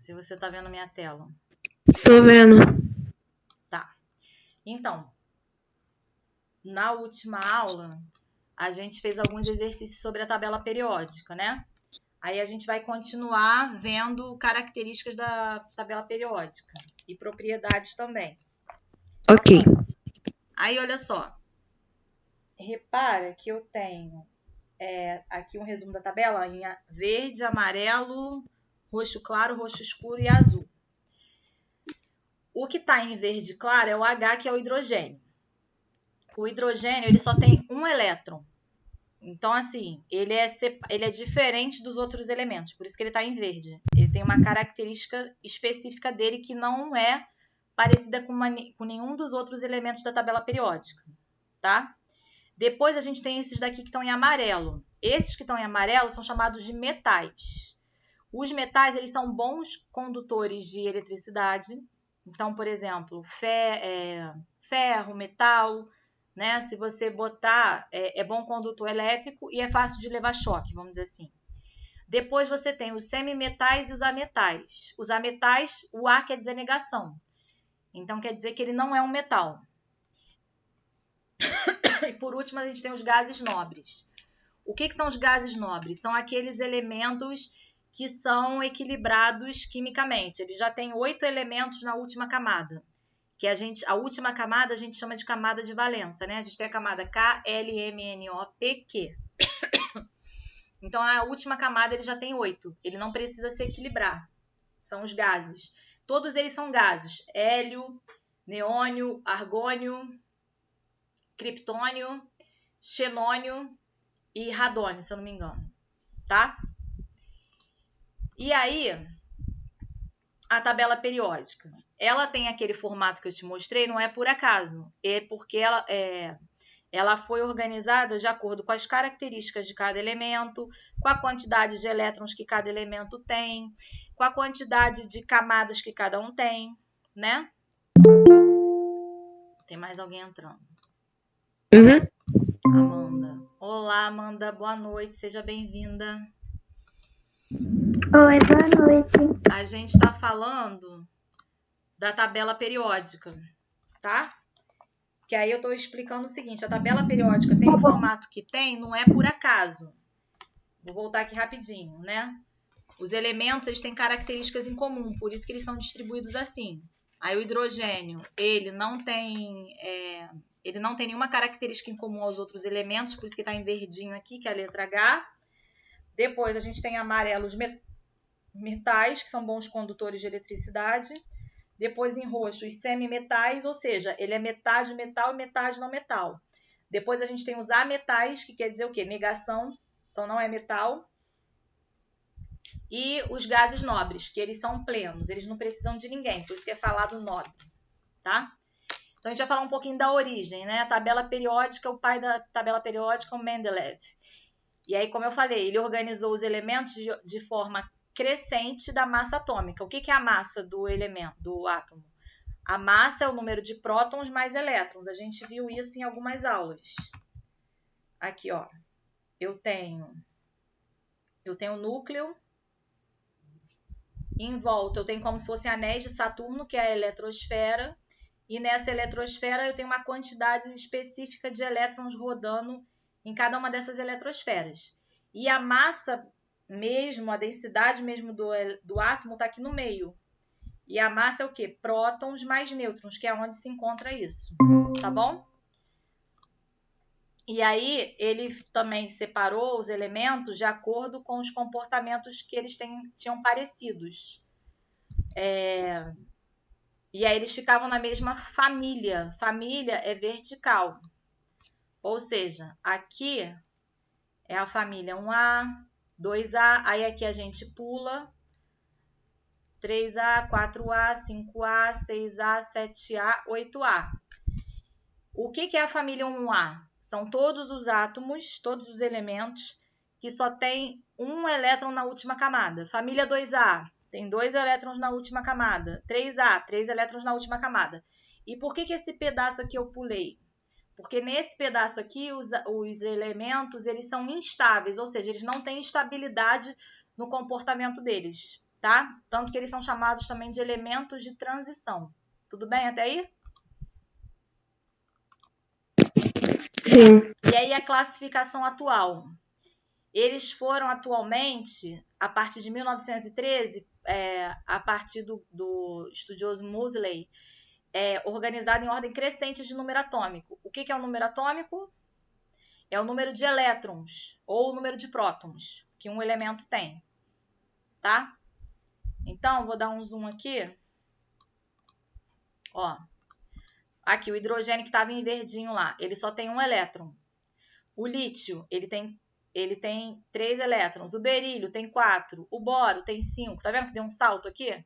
Se você está vendo minha tela. Tô vendo. Tá. Então, na última aula, a gente fez alguns exercícios sobre a tabela periódica, né? Aí a gente vai continuar vendo características da tabela periódica e propriedades também. Ok. Aí, olha só. Repara que eu tenho aqui um resumo da tabela em verde, amarelo, roxo claro, roxo escuro e azul. O que está em verde claro é o H, que é o hidrogênio. O hidrogênio ele só tem um elétron. Então, assim, ele é diferente dos outros elementos, por isso que ele está em verde. Ele tem uma característica específica dele que não é parecida com nenhum dos outros elementos da tabela periódica, tá? Depois a gente tem esses daqui que estão em amarelo. Esses que estão em amarelo são chamados de metais. Os metais, eles são bons condutores de eletricidade. Então, por exemplo, ferro, metal, né? Se você botar, é bom condutor elétrico e é fácil de levar choque, vamos dizer assim. Depois você tem os semimetais e os ametais. Os ametais, o A quer dizer negação. Então, quer dizer que ele não é um metal. E por último, a gente tem os gases nobres. O que são os gases nobres? São aqueles elementos que são equilibrados quimicamente. Eles já têm 8 elementos na última camada. A última camada a gente chama de camada de valência, né? A gente tem a camada K, L, M, N, O, P, Q. Então, a última camada ele já tem 8. Ele não precisa se equilibrar. São os gases. Todos eles são gases. Hélio, neônio, argônio, criptônio, xenônio e radônio, se eu não me engano. Tá? E aí, a tabela periódica. Ela tem aquele formato que eu te mostrei, não é por acaso. É porque ela foi organizada de acordo com as características de cada elemento, com a quantidade de elétrons que cada elemento tem, com a quantidade de camadas que cada um tem, né? Tem mais alguém entrando. Uhum. Amanda. Olá, Amanda. Boa noite. Seja bem-vinda. Oi, boa noite. A gente está falando da tabela periódica, tá? Que aí eu estou explicando o seguinte, a tabela periódica tem o formato que tem, não é por acaso. Vou voltar aqui rapidinho, né? Os elementos, eles têm características em comum, por isso que eles são distribuídos assim. Aí o hidrogênio, ele não tem nenhuma característica em comum aos outros elementos, por isso que está em verdinho aqui, que é a letra H. Depois a gente tem amarelos metais, que são bons condutores de eletricidade. Depois em roxo os semimetais, ou seja, ele é metade metal e metade não metal. Depois a gente tem os ametais, que quer dizer o quê? Negação, então não é metal. E os gases nobres, que eles são plenos, eles não precisam de ninguém, por isso que é falado nobre, tá? Então a gente vai falar um pouquinho da origem, né? A tabela periódica, o pai da tabela periódica é o Mendeleev. E aí, como eu falei, ele organizou os elementos de forma crescente da massa atômica. O que é a massa do elemento, do átomo? A massa é o número de prótons mais elétrons. A gente viu isso em algumas aulas. Aqui, ó. Eu tenho o núcleo. Em volta, eu tenho como se fossem anéis de Saturno, que é a eletrosfera. E nessa eletrosfera, eu tenho uma quantidade específica de elétrons rodando em cada uma dessas eletrosferas. E a massa mesmo, a densidade mesmo do átomo está aqui no meio. E a massa é o quê? Prótons mais nêutrons, que é onde se encontra isso. Tá bom? E aí, ele também separou os elementos de acordo com os comportamentos que eles tinham parecidos. E aí, eles ficavam na mesma família. Família é vertical. Ou seja, aqui é a família 1A, 2A, aí aqui a gente pula 3A, 4A, 5A, 6A, 7A, 8A. O que é a família 1A? São todos os átomos, todos os elementos que só tem um elétron na última camada. Família 2A, tem 2 elétrons na última camada. 3A, 3 elétrons na última camada. E por que esse pedaço aqui eu pulei? Porque nesse pedaço aqui, os elementos eles são instáveis, ou seja, eles não têm estabilidade no comportamento deles. tá? Tanto que eles são chamados também de elementos de transição. Tudo bem até aí? Sim. E aí a classificação atual. Eles foram atualmente, a partir de 1913, a partir do estudioso Moseley, organizado em ordem crescente de número atômico. O que é o número atômico? É o número de elétrons ou o número de prótons que um elemento tem, tá? Então, vou dar um zoom aqui. Ó, aqui o hidrogênio que estava em verdinho lá, ele só tem um elétron. O lítio, ele tem 3 elétrons. O berílio tem 4. O boro tem 5. Tá vendo que deu um salto aqui?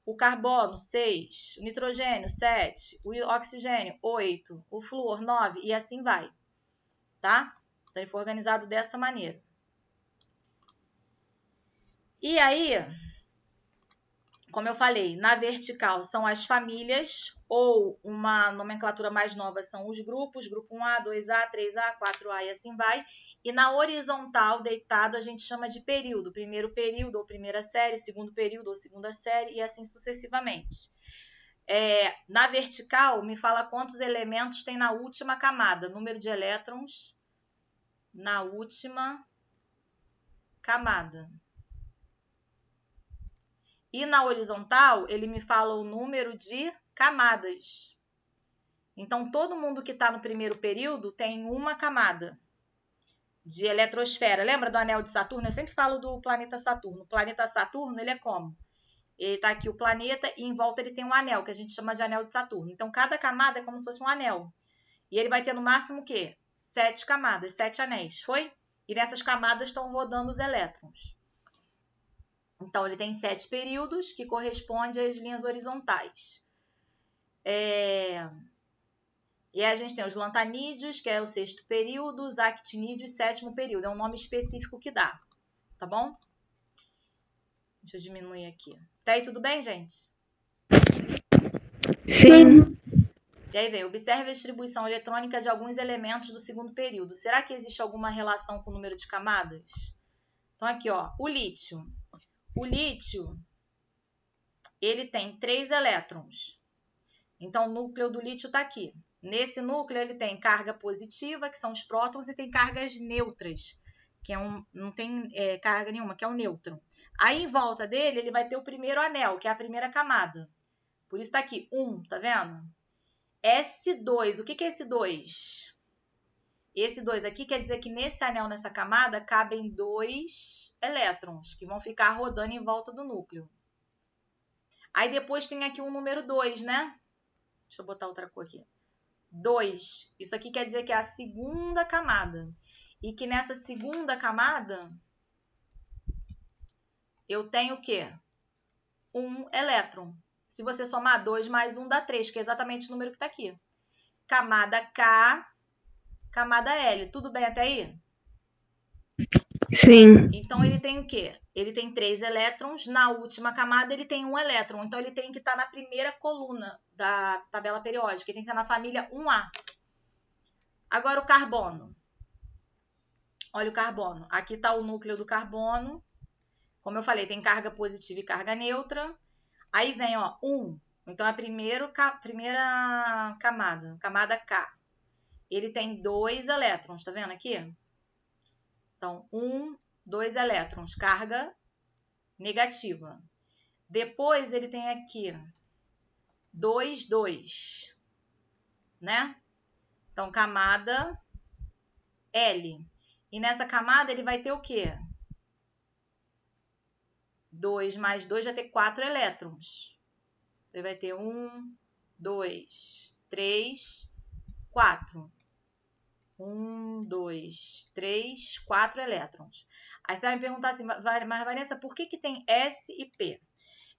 O carbono, 6. O nitrogênio, 7. O oxigênio, 8. O flúor, 9. E assim vai. Tá? Então, ele foi organizado dessa maneira. E aí, como eu falei, na vertical são as famílias, ou uma nomenclatura mais nova são os grupos, grupo 1A, 2A, 3A, 4A e assim vai. E na horizontal, deitado, a gente chama de período. Primeiro período ou primeira série, segundo período ou segunda série e assim sucessivamente. Na vertical, me fala quantos elementos tem na última camada, número de elétrons na última camada. E na horizontal, ele me fala o número de camadas. Então, todo mundo que está no primeiro período tem uma camada de eletrosfera. Lembra do anel de Saturno? Eu sempre falo do planeta Saturno. O planeta Saturno, ele é como? Ele está aqui o planeta e em volta ele tem um anel, que a gente chama de anel de Saturno. Então, cada camada é como se fosse um anel. E ele vai ter no máximo o quê? 7 camadas, 7 anéis, foi? E nessas camadas estão rodando os elétrons. Então, ele tem 7 períodos, que corresponde às linhas horizontais. E aí a gente tem os lantanídeos, que é o 6º período, os actinídeos, 7º período. É um nome específico que dá, tá bom? Deixa eu diminuir aqui. Tá aí tudo bem, gente? Sim. E aí vem, observe a distribuição eletrônica de alguns elementos do 2º período. Será que existe alguma relação com o número de camadas? Então, aqui, ó, o lítio. O lítio, ele tem 3 elétrons. Então, o núcleo do lítio está aqui. Nesse núcleo, ele tem carga positiva, que são os prótons, e tem cargas neutras, que não tem carga nenhuma, que é o nêutron. Aí, em volta dele, ele vai ter o primeiro anel, que é a primeira camada. Por isso está aqui, 1, tá vendo? S2, o que é esse 2? Esse 2 aqui quer dizer que nesse anel, nessa camada, cabem 2 elétrons, que vão ficar rodando em volta do núcleo. Aí depois tem aqui o número 2, né? Deixa eu botar outra cor aqui. 2. Isso aqui quer dizer que é a segunda camada. E que nessa segunda camada, eu tenho o quê? 1 elétron. Se você somar 2 mais 1 dá 3, que é exatamente o número que está aqui. Camada K, camada L. Tudo bem até aí? Sim. Então, ele tem o quê? Ele tem 3 elétrons. Na última camada, ele tem 1 elétron. Então, ele tem que estar na primeira coluna da tabela periódica. Ele tem que estar na família 1A. Agora, o carbono. Olha o carbono. Aqui está o núcleo do carbono. Como eu falei, tem carga positiva e carga neutra. Aí vem, ó, 1. Então, a primeira camada, camada K. Ele tem 2 elétrons, tá vendo aqui? Então, 1, 2 elétrons, carga negativa. Depois, ele tem aqui 2, 2, né? Então, camada L. E nessa camada, ele vai ter o quê? 2 mais 2 vai ter 4 elétrons. Então, ele vai ter 1, 2, 3, 4. 1, 2, 3, 4 elétrons. Aí você vai me perguntar assim, mas Vanessa, por que tem S e P?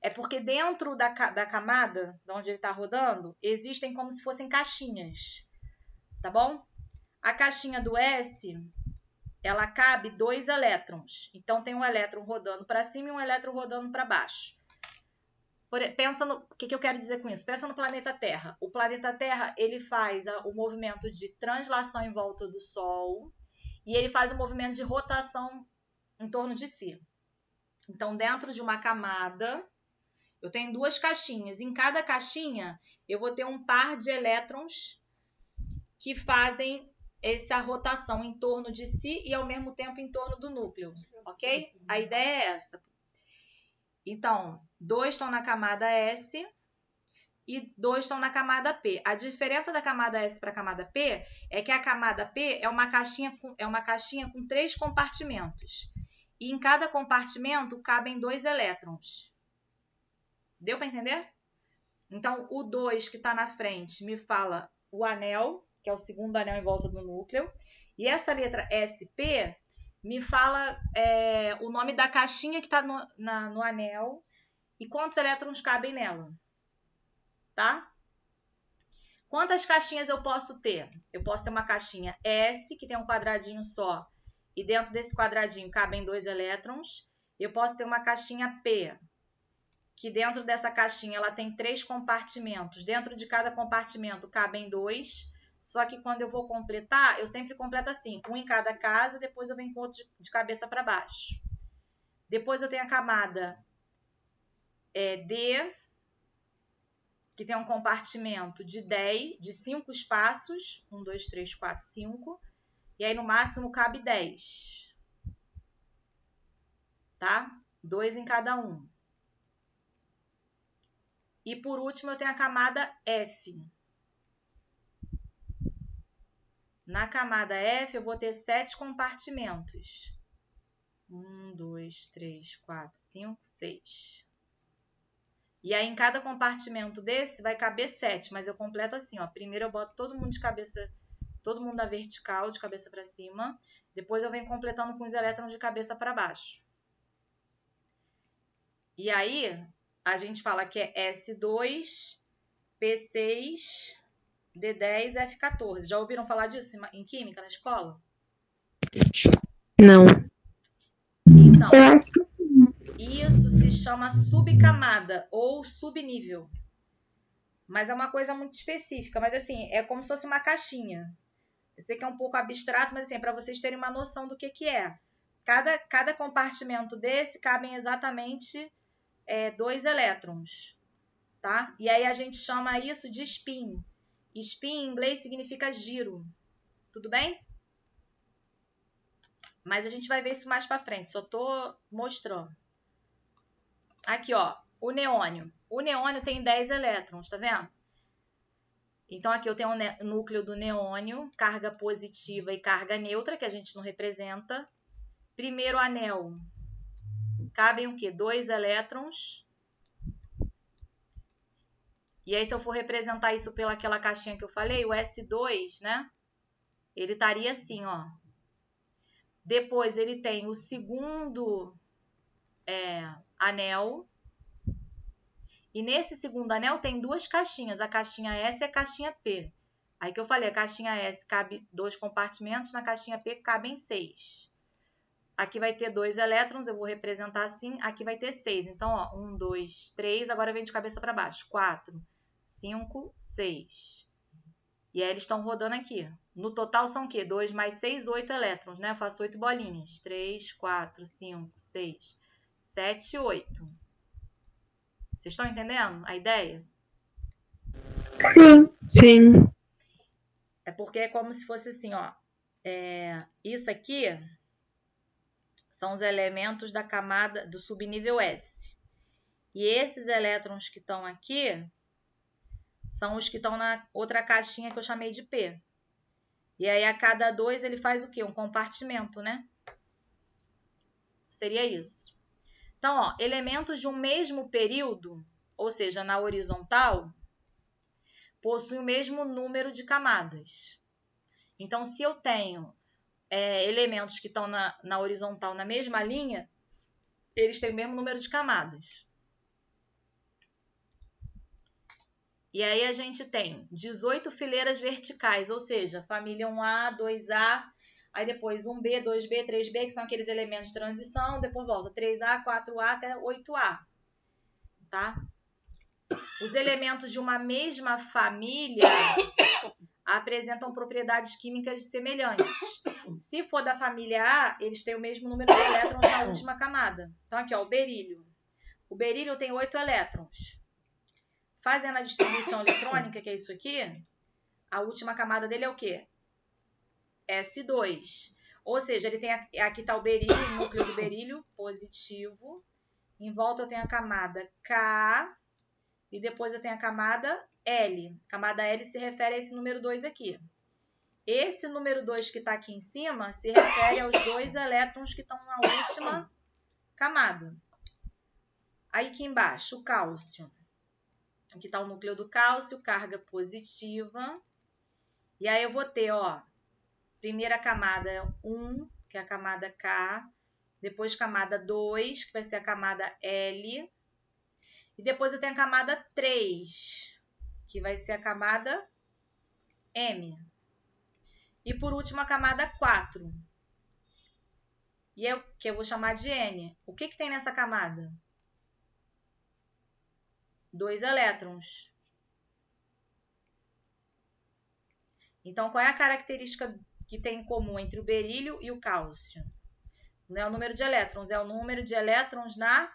É porque dentro da camada, de onde ele está rodando, existem como se fossem caixinhas, tá bom? A caixinha do S, ela cabe 2 elétrons. Então, tem um elétron rodando para cima e um elétron rodando para baixo. O que eu quero dizer com isso? Pensa no planeta Terra. O planeta Terra, ele faz o movimento de translação em volta do Sol e ele faz o movimento de rotação em torno de si. Então, dentro de uma camada, eu tenho 2 caixinhas. Em cada caixinha, eu vou ter um par de elétrons que fazem essa rotação em torno de si e, ao mesmo tempo, em torno do núcleo, ok? A ideia é essa. Então, 2 estão na camada S e 2 estão na camada P. A diferença da camada S para a camada P é que a camada P é uma caixinha com 3 compartimentos. E em cada compartimento cabem 2 elétrons. Deu para entender? Então, o 2 que está na frente me fala o anel, que é o segundo anel em volta do núcleo. E essa letra SP me fala o nome da caixinha que está no anel e quantos elétrons cabem nela. Tá? Quantas caixinhas eu posso ter? Eu posso ter uma caixinha S, que tem um quadradinho só, e dentro desse quadradinho cabem 2 elétrons. Eu posso ter uma caixinha P, que dentro dessa caixinha ela tem 3 compartimentos. Dentro de cada compartimento cabem 2, só que quando eu vou completar, eu sempre completo assim, um em cada casa, depois eu venho com outro de cabeça para baixo. Depois eu tenho a camada D, que tem um compartimento de 5 espaços, 1, 2, 3, 4, 5, e aí no máximo cabe 10, tá? 2 em cada um. E por último eu tenho a camada F. Na camada F eu vou ter 7 compartimentos. 1, 2, 3, 4, 5, 6. E aí, em cada compartimento desse, vai caber 7, mas eu completo assim, ó. Primeiro eu boto todo mundo de cabeça, todo mundo na vertical, de cabeça para cima. Depois eu venho completando com os elétrons de cabeça para baixo. E aí, a gente fala que é S2, P6, D10, F14. Já ouviram falar disso em química na escola? Não. Então, isso se chama subcamada ou subnível. Mas é uma coisa muito específica. Mas assim, é como se fosse uma caixinha. Eu sei que é um pouco abstrato, mas assim, é para vocês terem uma noção do que é. Cada compartimento desse cabem exatamente 2 elétrons. Tá? E aí a gente chama isso de spin. Spin em inglês significa giro. Tudo bem? Mas a gente vai ver isso mais para frente. Só tô mostrando. Aqui, ó, o neônio. O neônio tem 10 elétrons, tá vendo? Então, aqui eu tenho o núcleo do neônio, carga positiva e carga neutra, que a gente não representa. Primeiro anel, cabem o quê? 2 elétrons. E aí, se eu for representar isso pelaquela caixinha que eu falei, o S2, né? Ele estaria assim, ó. Depois, ele tem o segundo anel. E nesse segundo anel tem 2 caixinhas, a caixinha S e a caixinha P. Aí que eu falei, a caixinha S cabe 2 compartimentos, na caixinha P cabem 6. Aqui vai ter 2 elétrons, eu vou representar assim, aqui vai ter 6. Então, ó, 1, 2, 3, agora vem de cabeça para baixo. 4, 5, 6. E aí eles estão rodando aqui. No total são o quê? 2 mais 6, 8 elétrons, né? Eu faço 8 bolinhas. 3, 4, 5, 6, 7, 8. Vocês estão entendendo a ideia? Sim. É porque é como se fosse assim, ó. Isso aqui são os elementos da camada do subnível S. E esses elétrons que estão aqui são os que estão na outra caixinha que eu chamei de P. E aí, a cada 2, ele faz o quê? Um compartimento, né? Seria isso. Então, ó, elementos de um mesmo período, ou seja, na horizontal, possuem o mesmo número de camadas. Então, se eu tenho elementos que estão na horizontal na mesma linha, eles têm o mesmo número de camadas. E aí a gente tem 18 fileiras verticais, ou seja, família 1A, 2A, aí depois 1B, 2B, 3B, que são aqueles elementos de transição, depois volta 3A, 4A até 8A, tá? Os elementos de uma mesma família, apresentam propriedades químicas semelhantes. Se for da família A, eles têm o mesmo número de elétrons na última camada. Então, aqui, ó, o berílio. O berílio tem 8 elétrons. Fazendo a distribuição eletrônica, que é isso aqui, a última camada dele é o quê? S2. Ou seja, ele tem aqui está o berílio, o núcleo do berílio, positivo. Em volta eu tenho a camada K. E depois eu tenho a camada L. A camada L se refere a esse número 2 aqui. Esse número 2 que está aqui em cima se refere aos 2 elétrons que estão na última camada. Aí aqui embaixo, o cálcio. Aqui está o núcleo do cálcio, carga positiva. E aí eu vou ter, ó, primeira camada 1, que é a camada K. Depois camada 2, que vai ser a camada L. E depois eu tenho a camada 3, que vai ser a camada M. E por último a camada 4. E é o que eu vou chamar de N. O que tem nessa camada? 2 elétrons. Então, qual é a característica que tem em comum entre o berílio e o cálcio? Não é o número de elétrons, é o número de elétrons na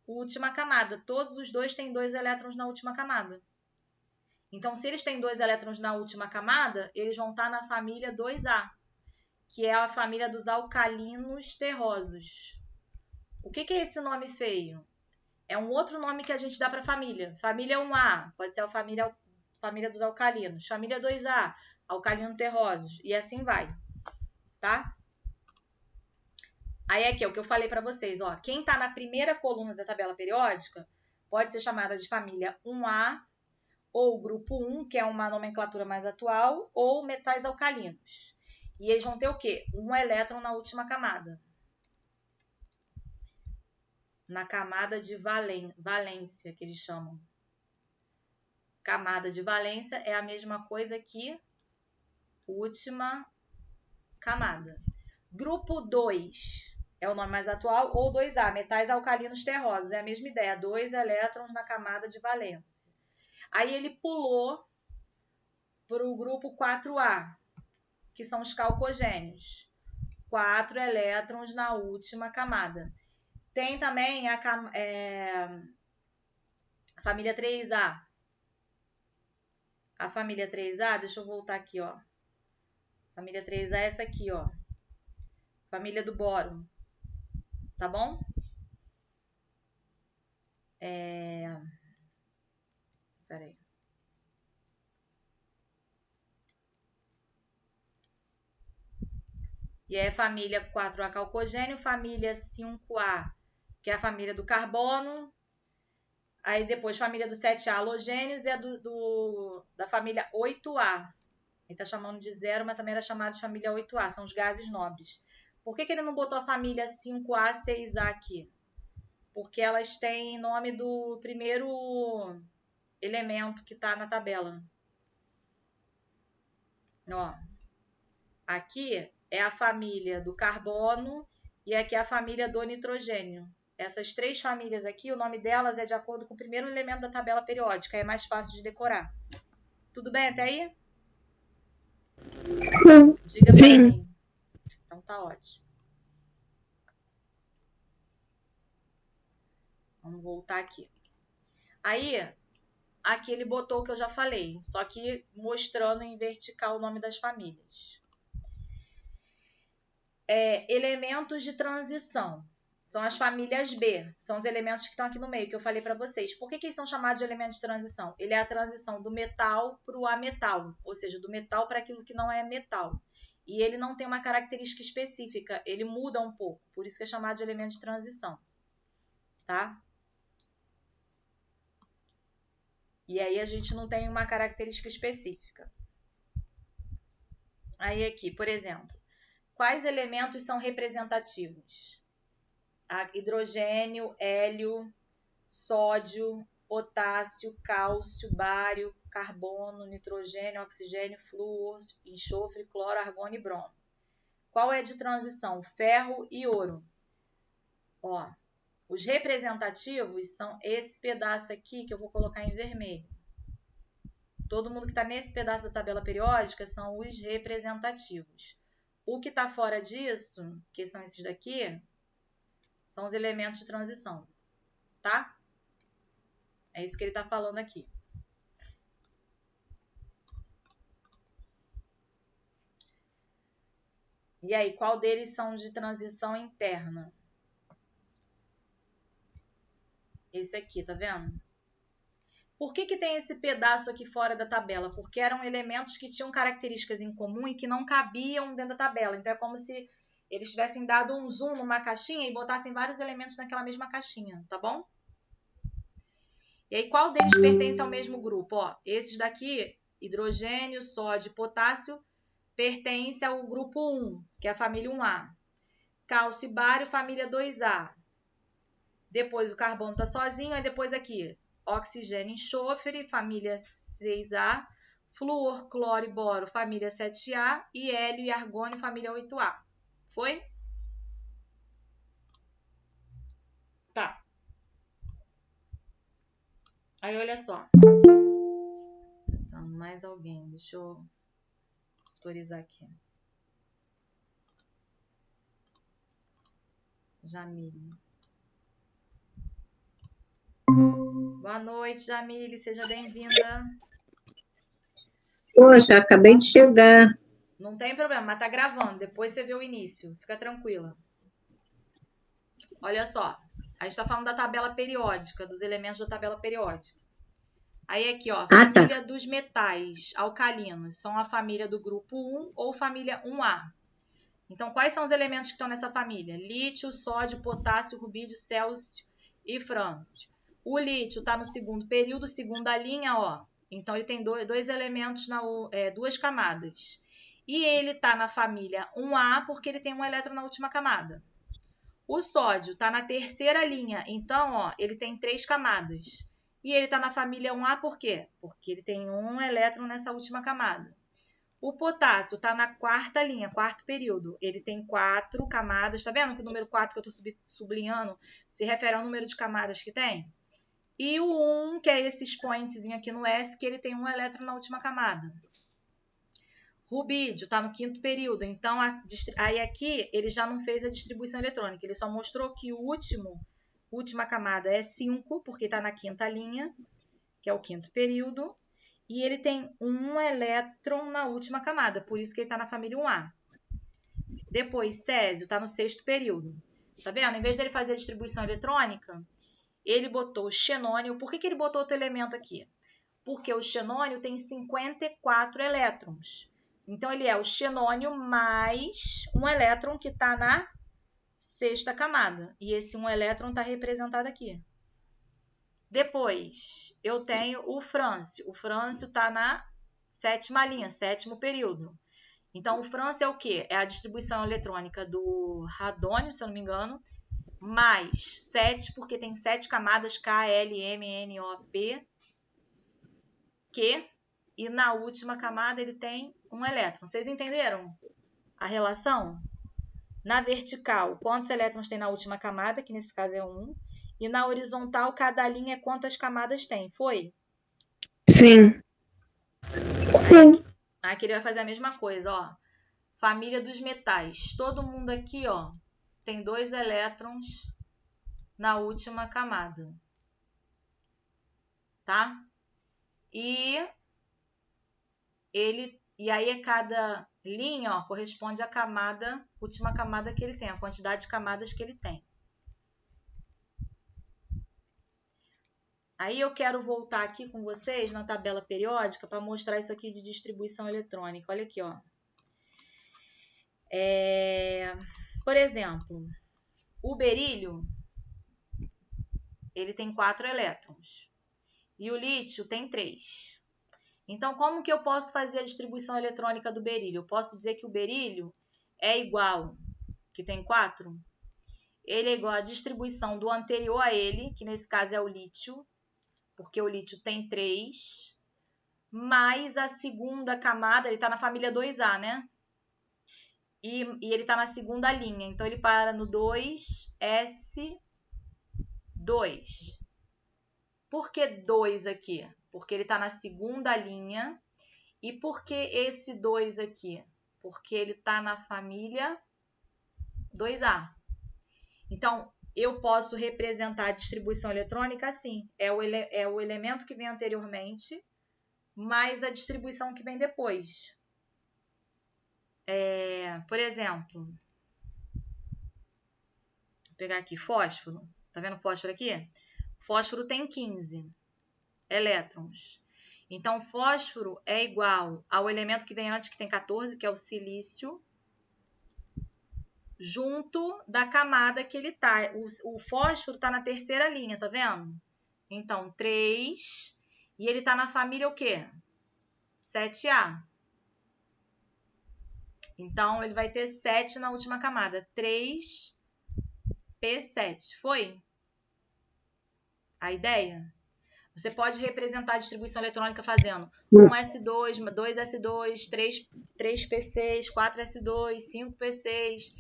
última camada. Todos os dois têm 2 elétrons na última camada. Então, se eles têm 2 elétrons na última camada, eles vão estar na família 2A, que é a família dos alcalinos terrosos. O que é esse nome feio? É um outro nome que a gente dá para a família. Família 1A, pode ser a família dos alcalinos. Família 2A, alcalino terrosos. E assim vai, tá? Aí aqui é o que eu falei para vocês, ó. Quem está na primeira coluna da tabela periódica pode ser chamada de família 1A ou grupo 1, que é uma nomenclatura mais atual, ou metais alcalinos. E eles vão ter o quê? Um elétron na última camada. Na camada de valência, que eles chamam. Camada de valência é a mesma coisa que última camada. Grupo 2 é o nome mais atual, ou 2A, metais alcalinos terrosos. É a mesma ideia, 2 elétrons na camada de valência. Aí ele pulou para o grupo 4A, que são os calcogênios. 4 elétrons na última camada. Tem também a família 3A. A família 3A, deixa eu voltar aqui, ó. Família 3A é essa aqui, ó. Família do bóron. Tá bom? Peraí. E aí, família 4A calcogênio, família 5A, que é a família do carbono. Aí depois, família do 7A halogênios e a da família 8A. Ele está chamando de 0, mas também era chamado de família 8A, são os gases nobres. Por que ele não botou a família 5A, 6A aqui? Porque elas têm nome do primeiro elemento que está na tabela. Ó, aqui é a família do carbono e aqui é a família do nitrogênio. Essas 3 famílias aqui, o nome delas é de acordo com o primeiro elemento da tabela periódica, é mais fácil de decorar. Tudo bem até aí? Diga para mim. Então tá ótimo. Vamos voltar aqui. Aí, aqui ele botou o que eu já falei, só que mostrando em vertical o nome das famílias. Elementos de transição. São as famílias B. São os elementos que estão aqui no meio, que eu falei para vocês. Por que eles são chamados de elementos de transição? Ele é a transição do metal para o ametal, ou seja, do metal para aquilo que não é metal. E ele não tem uma característica específica, ele muda um pouco. Por isso que é chamado de elemento de transição. Tá? E aí a gente não tem uma característica específica. Aí aqui, por exemplo, quais elementos são representativos? Hidrogênio, hélio, sódio, potássio, cálcio, bário, carbono, nitrogênio, oxigênio, flúor, enxofre, cloro, argônio e bromo. Qual é de transição? Ferro e ouro. Ó, os representativos são esse pedaço aqui que eu vou colocar em vermelho. Todo mundo que está nesse pedaço da tabela periódica são os representativos. O que está fora disso, que são esses daqui, são os elementos de transição, tá? É isso que ele está falando aqui. E aí, qual deles são de transição interna? Esse aqui, tá vendo? Por que tem esse pedaço aqui fora da tabela? Porque eram elementos que tinham características em comum e que não cabiam dentro da tabela. Então, é como se eles tivessem dado um zoom numa caixinha e botassem vários elementos naquela mesma caixinha, tá bom? E aí, qual deles pertence ao mesmo grupo? Ó, esses daqui, hidrogênio, sódio, potássio, pertence ao grupo 1, que é a família 1A. Cálcio e bário, família 2A. Depois o carbono está sozinho, aí depois aqui, oxigênio e enxofre, família 6A. Flúor, cloro e boro, família 7A. E hélio e argônio, família 8A. Foi? Tá. Aí, olha só. Então, mais alguém. Deixa eu autorizar aqui. Jamile. Boa noite, Jamile. Seja bem-vinda. Poxa, acabei de chegar. Não tem problema, mas tá gravando. Depois você vê o início. Fica tranquila. Olha só. A gente tá falando da tabela periódica, dos elementos da tabela periódica. Aí aqui, ó, família dos metais alcalinos. São a família do grupo 1 ou família 1A. Então, quais são os elementos que estão nessa família? Lítio, sódio, potássio, rubídio, célcio e frâncio. O lítio está no segundo período, segunda linha, ó. Então, ele tem dois elementos, duas camadas. E ele está na família 1A porque ele tem um elétron na última camada. O sódio está na terceira linha, então, ó, ele tem 3 camadas. E ele está na família 1A por quê? Porque ele tem um elétron nessa última camada. O potássio está na quarta linha, quarto período. Ele tem 4 camadas. Tá vendo que o número 4 que eu estou sublinhando se refere ao número de camadas que tem? E o 1, que é esse expoentezinho aqui no S, que ele tem um elétron na última camada. Rubídio está no quinto período. Então, aí aqui ele já não fez a distribuição eletrônica. Ele só mostrou que a última camada é 5, porque está na quinta linha, que é o quinto período. E ele tem um elétron na última camada, por isso que ele está na família 1A. Depois, césio está no sexto período. Tá vendo? Em vez dele fazer a distribuição eletrônica, ele botou o xenônio. Por que ele botou outro elemento aqui? Porque o xenônio tem 54 elétrons. Então, ele é o xenônio mais um elétron que está na sexta camada. E esse um elétron está representado aqui. Depois, eu tenho o frâncio. O frâncio está na sétima linha, sétimo período. Então, o frâncio é o quê? É a distribuição eletrônica do radônio, se eu não me engano, mais 7, porque tem 7 camadas, K, L, M, N, O, P, Q. E na última camada ele tem um elétron. Vocês entenderam a relação? Na vertical, quantos elétrons tem na última camada, que nesse caso é 1. E na horizontal, cada linha é quantas camadas tem. Foi? Sim. Aqui ele vai fazer a mesma coisa, ó. Família dos metais. Todo mundo aqui, ó, tem 2 elétrons na última camada. Tá? E aí cada linha, ó, corresponde à camada, última camada que ele tem, a quantidade de camadas que ele tem. Aí eu quero voltar aqui com vocês na tabela periódica para mostrar isso aqui de distribuição eletrônica. Olha aqui, ó. Por exemplo, o berílio, ele tem 4 elétrons. E o lítio tem 3. Então, como que eu posso fazer a distribuição eletrônica do berílio? Eu posso dizer que o berílio é igual, que tem 4, ele é igual à distribuição do anterior a ele, que nesse caso é o lítio, porque o lítio tem 3, mais a segunda camada, ele está na família 2A, né? E ele está na segunda linha, então ele para no 2S2. Por que 2 aqui? Porque ele está na segunda linha. E por que esse 2 aqui? Porque ele está na família 2A. Então, eu posso representar a distribuição eletrônica assim. É o elemento que vem anteriormente, mais a distribuição que vem depois. Por exemplo, vou pegar aqui fósforo. Tá vendo fósforo aqui? Fósforo tem 15 elétrons. Então, fósforo é igual ao elemento que vem antes, que tem 14, que é o silício, junto da camada que ele tá. O fósforo está na terceira linha, tá vendo? Então, 3, e ele está na família o quê? 7A. Então, ele vai ter 7 na última camada. 3P7. Foi a ideia? Você pode representar a distribuição eletrônica fazendo 1S2, 2S2, 3P6, 4S2, 5P6,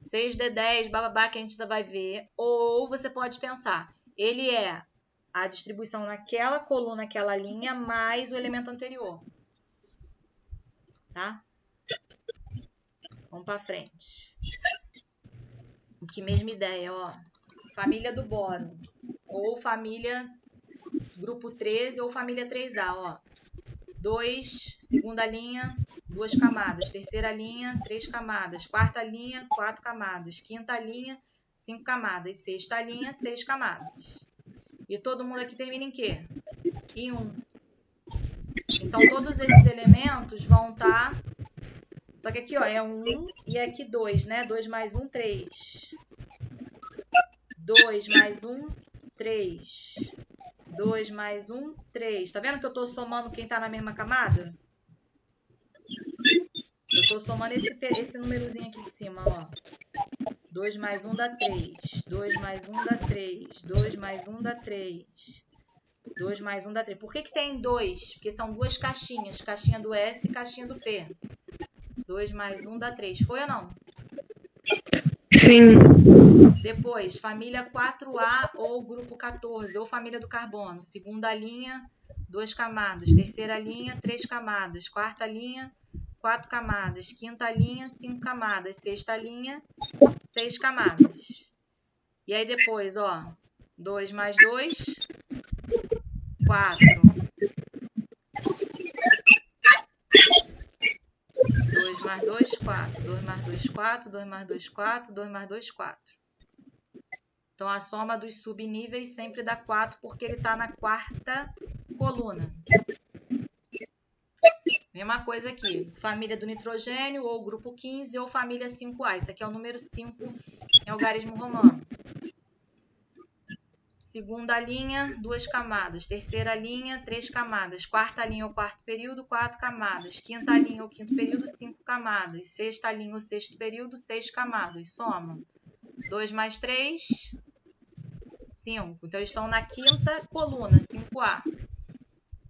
6D10, bababá, que a gente ainda vai ver. Ou você pode pensar, ele é a distribuição naquela coluna, naquela linha, mais o elemento anterior. Tá? Vamos para frente. Que mesma ideia, ó. Família do boro. Ou família grupo 13 ou família 3A, ó. 2, segunda linha, 2 camadas. Terceira linha, 3 camadas. Quarta linha, 4 camadas. Quinta linha, 5 camadas. Sexta linha, 6 camadas. E todo mundo aqui termina em quê? Em 1. Então, todos esses elementos vão estar... Só que aqui, ó, é 1 e aqui 2, né? 2 mais 1, 3. 2 mais 1, 3. 2 mais 1, 3. Tá vendo que eu tô somando quem tá na mesma camada? Eu tô somando esse númerozinho aqui de cima, ó. 2 mais 1 dá 3. 2 mais 1 dá 3. 2 mais 1 dá 3. 2 mais 1 dá 3. Por que tem 2? Porque são duas caixinhas. Caixinha do S e caixinha do P. 2 mais 1 dá 3. Foi ou não? Sim. Depois, família 4A ou grupo 14, ou família do carbono. Segunda linha, 2 camadas. Terceira linha, 3 camadas. Quarta linha, 4 camadas. Quinta linha, 5 camadas. Sexta linha, 6 camadas. E aí depois, ó, 2 mais 2, 4. 2 mais 2, 4. 2 mais 2, 4. 2 mais 2, 4. 2 mais 2, 4. Então, a soma dos subníveis sempre dá 4, porque ele está na quarta coluna. Mesma coisa aqui. Família do nitrogênio, ou grupo 15, ou família 5A. Isso aqui é o número 5 em algarismo romano. Segunda linha, 2 camadas. Terceira linha, 3 camadas. Quarta linha ou quarto período, 4 camadas. Quinta linha ou quinto período, 5 camadas. Sexta linha ou sexto período, 6 camadas. Soma. 2 mais 3, 5. Então, eles estão na quinta coluna, 5A.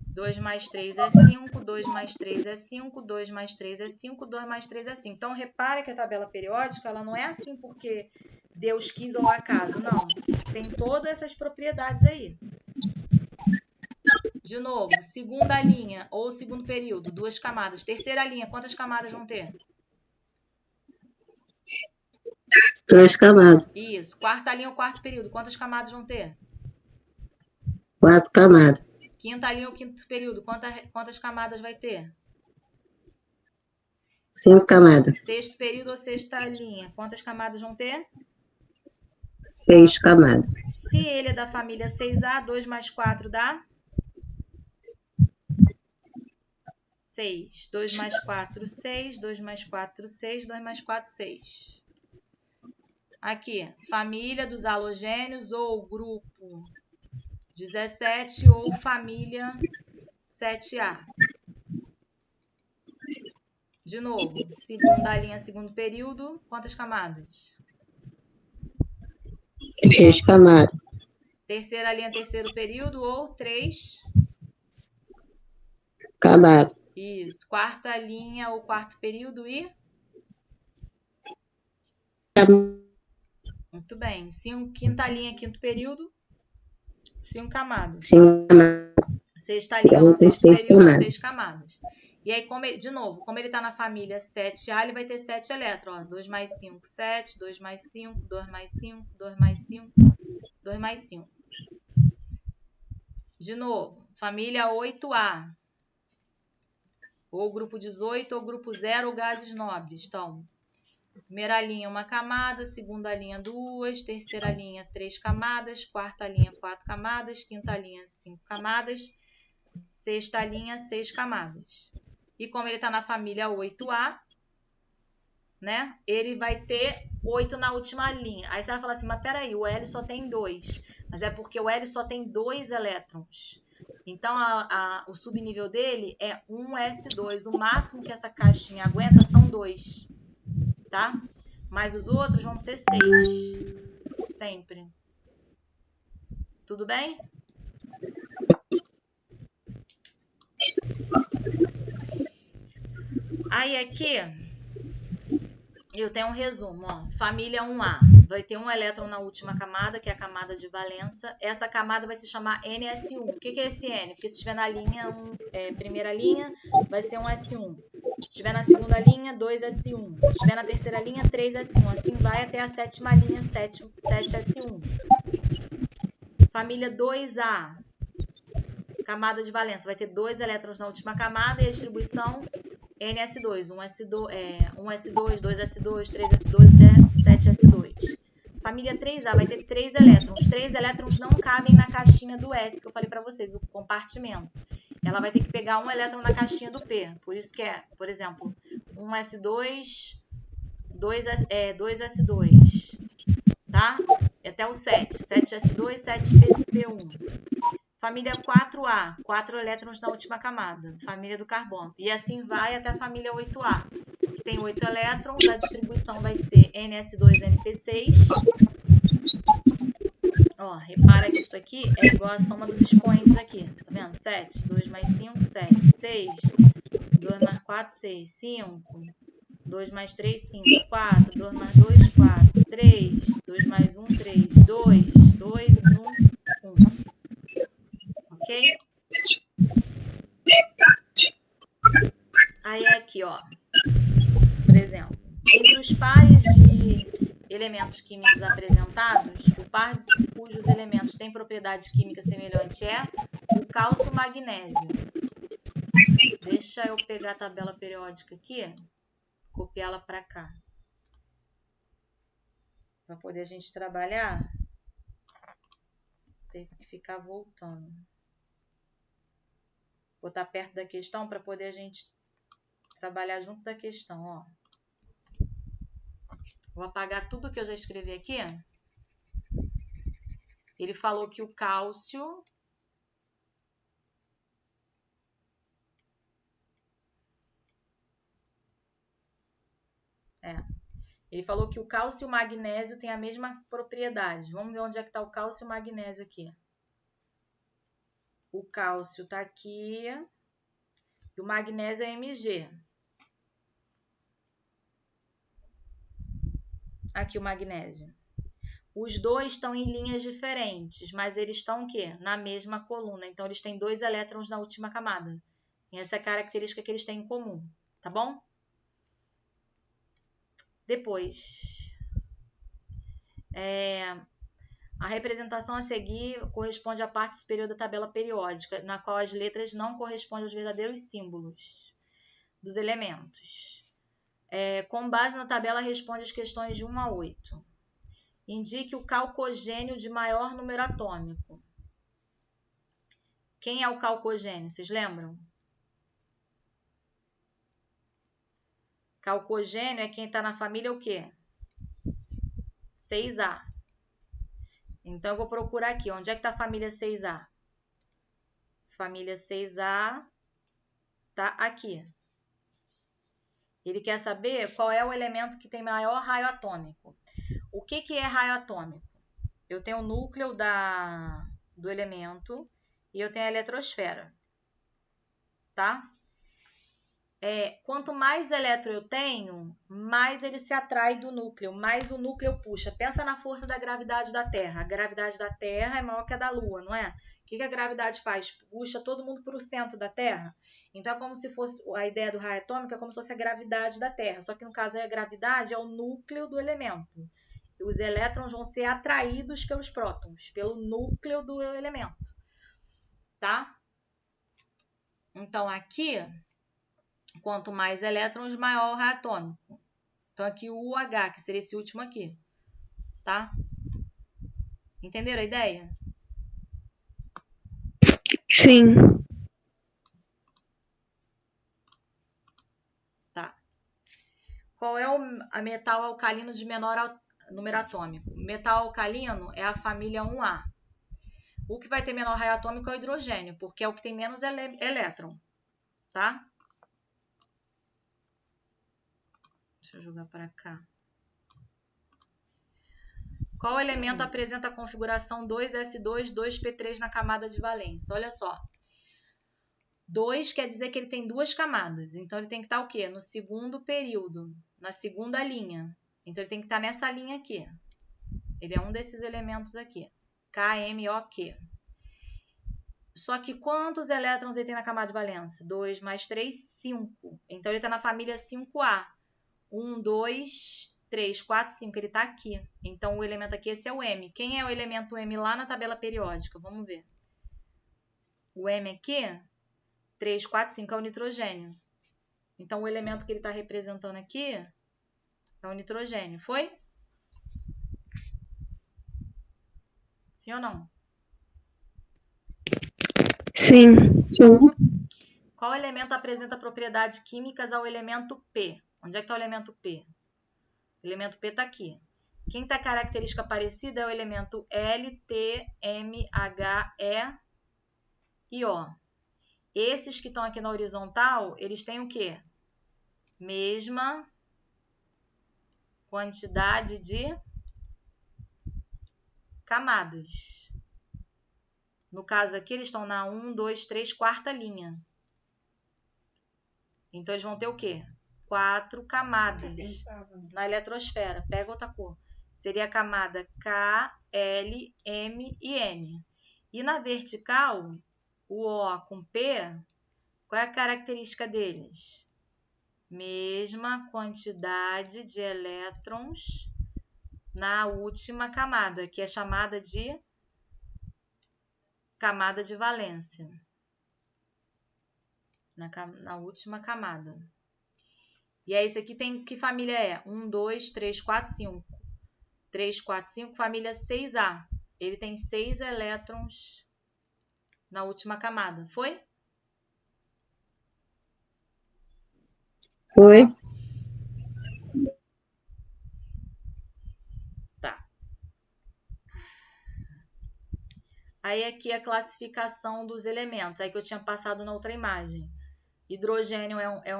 2 mais 3 é 5, 2 mais 3 é 5, 2 mais 3 é 5, 2 mais 3 é 5. Então, repare que a tabela periódica ela não é assim porque Deus quis ou acaso, não. Tem todas essas propriedades aí. De novo, segunda linha ou segundo período, 2 camadas. Terceira linha, quantas camadas vão ter? 3 camadas. Isso. Quarta linha ou quarto período, quantas camadas vão ter? 4 camadas. Quinta linha ou quinto período, quantas camadas vai ter? 5 camadas. Sexto período ou sexta linha, quantas camadas vão ter? 6 camadas. Se ele é da família 6A, 2 mais 4 dá? 6. 2 mais 4, 6. 2 mais 4, 6. 2 mais 4, 6. Aqui, família dos halogênios ou grupo 17 ou família 7A. De novo, segunda linha, segundo período, quantas camadas? 3 camadas. Terceira linha, terceiro período ou 3 camadas. Isso. Quarta linha ou quarto período e? Muito bem. Quinta linha, quinto período? 5 camadas. 5 camadas. Sexta linha é o Então, tem 6 superior, camadas. 6 camadas. E aí, de novo, como ele está na família 7A, ele vai ter 7 elétrons. 2 mais 5, 7. 2 mais 5, 2 mais 5, 2 mais 5, 2 mais 5. De novo, família 8A. Ou grupo 18, ou grupo 0, ou gases nobres. Então, primeira linha, 1 camada. Segunda linha, 2. Terceira linha, 3 camadas. Quarta linha, 4 camadas. Quinta linha, 5 camadas. Sexta linha, 6 camadas. E como ele está na família 8A, né? Ele vai ter 8 na última linha. Aí você vai falar assim, mas peraí, o L só tem 2. Mas é porque o L só tem 2 elétrons. Então, o subnível dele é 1s2. O máximo que essa caixinha aguenta são 2. Tá? Mas os outros vão ser 6. Sempre. Tudo bem? Aí aqui eu tenho um resumo, ó. Família 1A vai ter um elétron na última camada, que é a camada de valença. Essa camada vai se chamar NS1. O que é esse N? Porque se estiver na linha primeira linha, vai ser um S1. Se estiver na segunda linha, 2S1. Se estiver na terceira linha, 3S1. Assim vai até a sétima linha, 7S1. Família 2A, camada de valência, vai ter 2 elétrons na última camada e a distribuição NS2, 1S2, 2S2, 3S2 até 7S2. Família 3A vai ter 3 elétrons. 3 elétrons não cabem na caixinha do S, que eu falei para vocês, o compartimento. Ela vai ter que pegar um elétron na caixinha do P. Por isso que é, por exemplo, 1S2, 2S2, tá? Até o 7. 7S2, 7P1. Família 4A, 4 elétrons na última camada, família do carbono. E assim vai até a família 8A, que tem 8 elétrons, a distribuição vai ser NS2NP6. Ó, repara que isso aqui é igual a soma dos expoentes aqui, tá vendo? 7, 2 mais 5, 7, 6, 2 mais 4, 6, 5, 2 mais 3, 5, 4, 2 mais 2, 4, 3, 2 mais 1, 3, 2, 2, 1, 1. Ok? Aí aqui, ó, por exemplo, entre os pares de elementos químicos apresentados, o par cujos elementos têm propriedade química semelhante é o cálcio e o magnésio. Deixa eu pegar a tabela periódica aqui, copiá-la para cá, para poder a gente trabalhar. Tem que ficar voltando. Botar perto da questão para poder a gente trabalhar junto da questão, ó. Vou apagar tudo que eu já escrevi aqui. Ele falou que o cálcio ele falou que o cálcio e o magnésio têm a mesma propriedade. Vamos ver onde é que está o cálcio e o magnésio aqui. O cálcio está aqui e o magnésio é Mg. Aqui o magnésio. Os dois estão em linhas diferentes, mas eles estão o quê? Na mesma coluna. Então, eles têm 2 elétrons na última camada. E essa é a característica que eles têm em comum, tá bom? Depois, a representação a seguir corresponde à parte superior da tabela periódica, na qual as letras não correspondem aos verdadeiros símbolos dos elementos. Com base na tabela, responde as questões de 1 a 8. Indique o calcogênio de maior número atômico. Quem é o calcogênio? Vocês lembram? Calcogênio é quem está na família o quê? 6A. Então, eu vou procurar aqui. Onde é que está a família 6A? Família 6A está aqui. Ele quer saber qual é o elemento que tem maior raio atômico. O que é raio atômico? Eu tenho o núcleo do elemento e eu tenho a eletrosfera. Tá? quanto mais elétron eu tenho, mais ele se atrai do núcleo, mais o núcleo puxa. Pensa na força da gravidade da Terra. A gravidade da Terra é maior que a da Lua, não é? O que a gravidade faz? Puxa todo mundo para o centro da Terra. Então, é como se fosse, a ideia do raio atômico é como se fosse a gravidade da Terra. Só que no caso, a gravidade é o núcleo do elemento. Os elétrons vão ser atraídos pelos prótons, pelo núcleo do elemento. Tá? Então, aqui, quanto mais elétrons, maior o raio atômico. Então, aqui o UH, que seria esse último aqui. Tá? Entenderam a ideia? Sim. Tá. Qual é o metal alcalino de menor número atômico? O metal alcalino é a família 1A. O que vai ter menor raio atômico é o hidrogênio, porque é o que tem menos elétron. Tá? Deixa eu jogar para cá. Qual elemento apresenta a configuração 2s2, 2p3 na camada de valência? Olha só. 2 quer dizer que ele tem duas camadas. Então, ele tem que estar o quê? No segundo período, na segunda linha. Então, ele tem que estar nessa linha aqui. Ele é um desses elementos aqui. KMOQ. Só que quantos elétrons ele tem na camada de valência? 2 mais 3, 5. Então, ele está na família 5A. 1, 2, 3, 4, 5. Ele está aqui. Então, o elemento aqui, esse é o M. Quem é o elemento M lá na tabela periódica? Vamos ver. O M aqui, 3, 4, 5 é o nitrogênio. Então, o elemento que ele está representando aqui é o nitrogênio. Foi? Sim ou não? Sim. Sim. Qual elemento apresenta propriedades químicas ao elemento P? Onde é que está o elemento P? O elemento P está aqui. Quem tem característica parecida é o elemento L, T, M, H, E e O. Esses que estão aqui na horizontal, eles têm o quê? Mesma quantidade de camadas. No caso aqui, eles estão na 1, 2, 3, quarta linha. Então, eles vão ter o quê? 4 camadas na eletrosfera. Pega outra cor. Seria a camada K, L, M e N. E na vertical, o O com P, qual é a característica deles? Mesma quantidade de elétrons na última camada, que é chamada de camada de valência. Na última camada. E aí, esse aqui tem que família é? 1, 2, 3, 4, 5. 3, 4, 5, família 6A. Ele tem 6 elétrons na última camada. Foi? Foi. Tá. Aí aqui a classificação dos elementos, aí que eu tinha passado na outra imagem. Hidrogênio é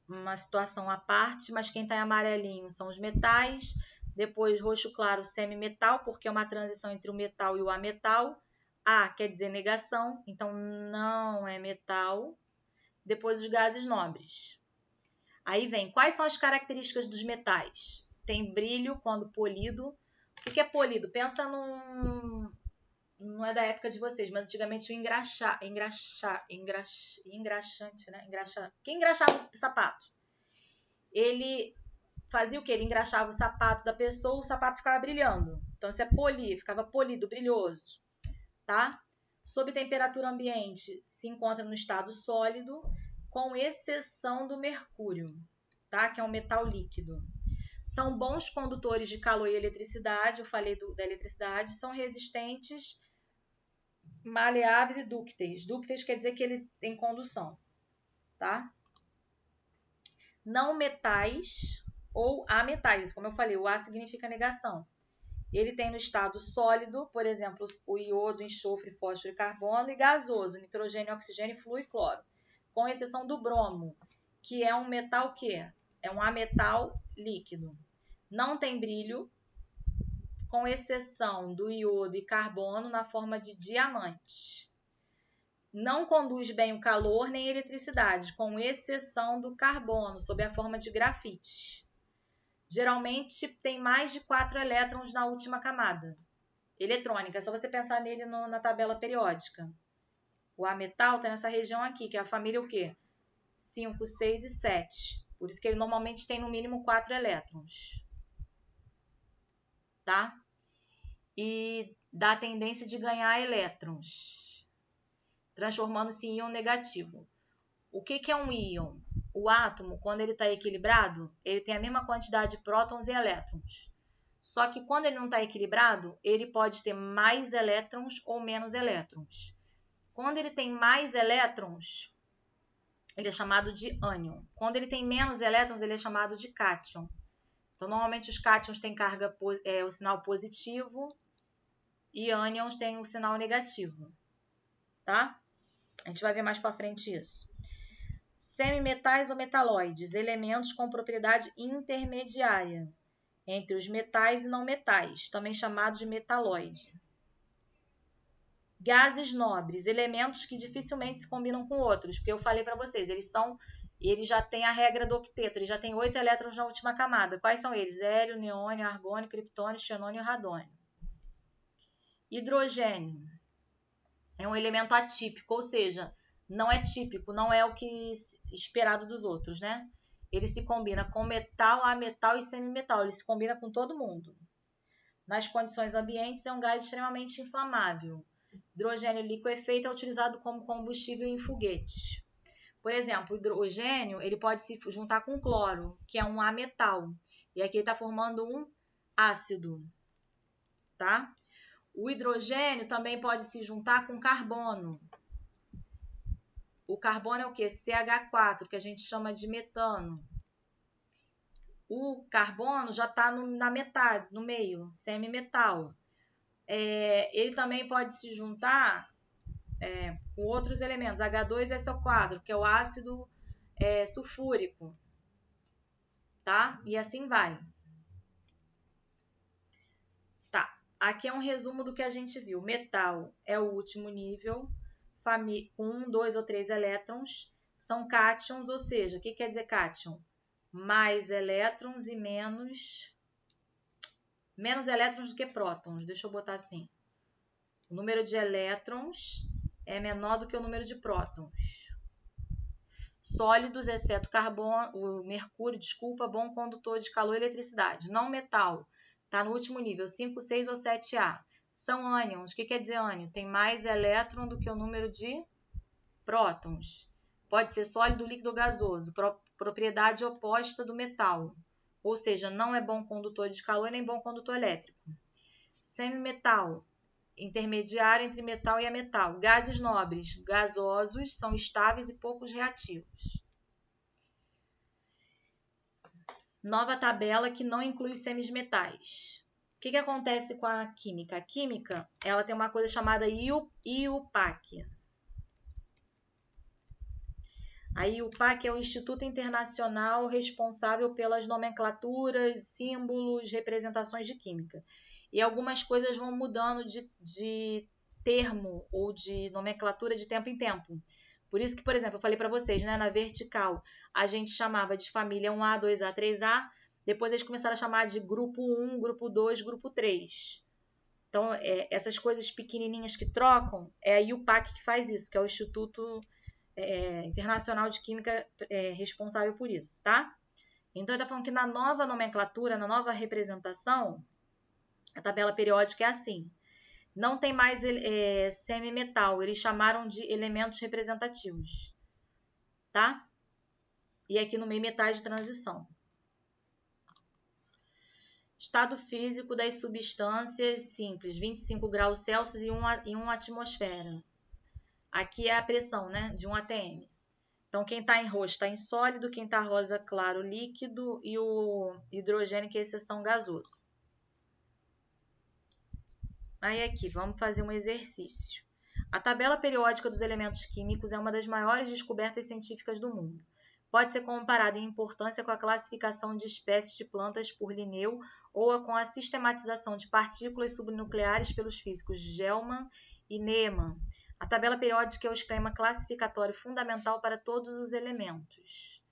uma situação à parte, mas quem está em amarelinho são os metais. Depois, roxo claro, semimetal, porque é uma transição entre o metal e o ametal. A quer dizer negação, então não é metal. Depois, os gases nobres. Aí vem, quais são as características dos metais? Tem brilho quando polido. O que é polido? Pensa num... Não é da época de vocês, mas antigamente o engraxante, né? Quem engraxava o sapato? Ele fazia o quê? Ele engraxava o sapato da pessoa, o sapato ficava brilhando. Então, isso é polir, ficava polido, brilhoso, tá? Sob temperatura ambiente, se encontra no estado sólido, com exceção do mercúrio, tá? Que é um metal líquido. São bons condutores de calor e eletricidade, eu falei da eletricidade, são resistentes, maleáveis e dúcteis. Dúcteis quer dizer que ele tem condução, tá? Não metais ou ametais, como eu falei, o A significa negação. Ele tem no estado sólido, por exemplo, o iodo, enxofre, fósforo e carbono, e gasoso, nitrogênio, oxigênio, flúor e cloro. Com exceção do bromo, que é um metal que é um ametal líquido. Não tem brilho, com exceção do iodo e carbono na forma de diamante. Não conduz bem o calor nem a eletricidade, com exceção do carbono, sob a forma de grafite. Geralmente tem mais de 4 elétrons na última camada eletrônica. É só você pensar nele na tabela periódica. O ametal está nessa região aqui, que é a família o quê? 5, 6 e 7. Por isso que ele normalmente tem no mínimo 4 elétrons. Tá? E dá a tendência de ganhar elétrons, transformando-se em íon negativo. O que é um íon? O átomo, quando ele está equilibrado, ele tem a mesma quantidade de prótons e elétrons. Só que quando ele não está equilibrado, ele pode ter mais elétrons ou menos elétrons. Quando ele tem mais elétrons, ele é chamado de ânion. Quando ele tem menos elétrons, ele é chamado de cátion. Então, normalmente os cátions têm carga, o sinal positivo e ânions têm o sinal negativo. Tá? A gente vai ver mais para frente isso. Semimetais ou metalóides, elementos com propriedade intermediária entre os metais e não metais, também chamados de metalóide. Gases nobres, elementos que dificilmente se combinam com outros, porque eu falei para vocês, eles já têm a regra do octeto, eles já têm 8 elétrons na última camada. Quais são eles? Hélio, neônio, argônio, criptônio, xenônio e radônio. Hidrogênio é um elemento atípico, ou seja, não é típico, não é o que esperado dos outros, né? Ele se combina com metal, ametal e semimetal, ele se combina com todo mundo. Nas condições ambientes, é um gás extremamente inflamável. Hidrogênio liquefeito é utilizado como combustível em foguetes. Por exemplo, o hidrogênio ele pode se juntar com cloro, que é um ametal. E aqui ele está formando um ácido. Tá? O hidrogênio também pode se juntar com carbono. O carbono é o quê? CH4, que a gente chama de metano. O carbono já está na metade, no meio, semimetal. Ele também pode se juntar com outros elementos, H2SO4, que é o ácido sulfúrico, tá? E assim vai. Tá, aqui é um resumo do que a gente viu. Metal é o último nível, com 1, 2 ou 3 elétrons, são cátions, ou seja, o que quer dizer cátion? Mais elétrons e menos elétrons do que prótons, deixa eu botar assim. O número de elétrons é menor do que o número de prótons. Sólidos, exceto carbono, o mercúrio, bom condutor de calor e eletricidade. Não metal, está no último nível, 5, 6 ou 7A. São ânions. O que quer dizer ânion? Tem mais elétron do que o número de prótons. Pode ser sólido, líquido ou gasoso. Propriedade oposta do metal. Ou seja, não é bom condutor de calor nem bom condutor elétrico. Semimetal, intermediário entre metal e ametal. Gases nobres, gasosos, são estáveis e poucos reativos. Nova tabela que não inclui os semimetais. O que acontece com a química? A química ela tem uma coisa chamada IUPAC. A IUPAC é o Instituto Internacional responsável pelas nomenclaturas, símbolos, representações de química. E algumas coisas vão mudando de termo ou de nomenclatura de tempo em tempo. Por isso que, por exemplo, eu falei para vocês, né, na vertical, a gente chamava de família 1A, 2A, 3A, depois eles começaram a chamar de grupo 1, grupo 2, grupo 3. Então, essas coisas pequenininhas que trocam, é a IUPAC que faz isso, que é o Instituto Internacional de Química responsável por isso, tá? Então, ele está falando que na nova nomenclatura, na nova representação, a tabela periódica é assim. Não tem mais semimetal, eles chamaram de elementos representativos, tá? E aqui no meio, metais de transição. Estado físico das substâncias simples, 25 graus Celsius e 1 atmosfera. Aqui é a pressão, né, de 1 atm. Então, quem está em roxo está em sólido, quem está rosa claro, líquido, e o hidrogênio, que é exceção gasoso. Aí aqui, vamos fazer um exercício. A tabela periódica dos elementos químicos é uma das maiores descobertas científicas do mundo. Pode ser comparada em importância com a classificação de espécies de plantas por Linneu ou com a sistematização de partículas subnucleares pelos físicos Gell-Mann e Neyman. A tabela periódica é o esquema classificatório fundamental para todos os elementos